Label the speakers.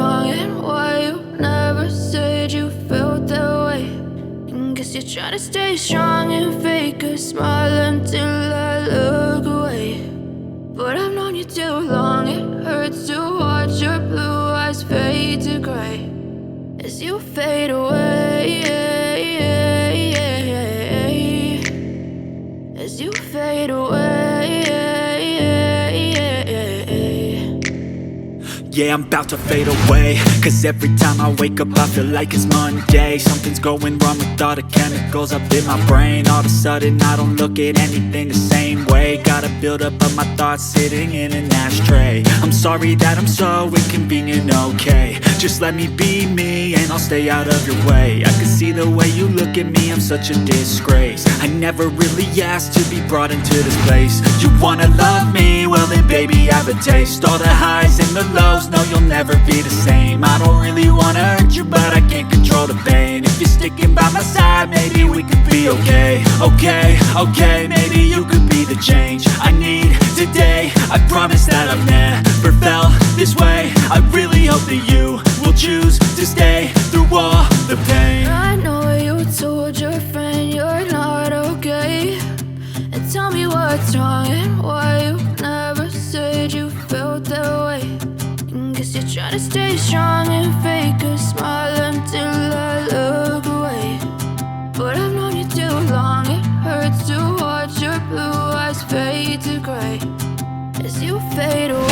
Speaker 1: wrong and why you never said you felt that way. And guess you're trying to stay strong and fake a smile until I look away. But I've known you too long, it hurts to watch your blue eyes fade to gray as you fade away, as you fade away.
Speaker 2: Yeah, I'm about to fade away, cause every time I wake up I feel like it's Monday. Something's going wrong with all the chemicals up in my brain. All of a sudden I don't look at anything the same way. Gotta build up of my thoughts sitting in an ashtray. I'm sorry that I'm so inconvenient, okay. Just let me be me and I'll stay out of your way. I can see the way you look at me, I'm such a disgrace. I never really asked to be brought into this place. You wanna love me? Well then baby I have a taste. All the highs and the lows, no you'll never be the same. I don't really wanna hurt you but I can't control the pain. If you're sticking by my side maybe we could be okay. Okay, maybe you could be the change I need today. I promise that I've never felt this way. I really hope that you will choose to stay through all the pain.
Speaker 1: I know you told your friend you're not okay, and tell me what's wrong and why you never said you felt that way. And guess you're trying to stay strong and fake a smile until I look away. But I've known you too long, it hurts to watch your blue eyes fade to gray as you fade away.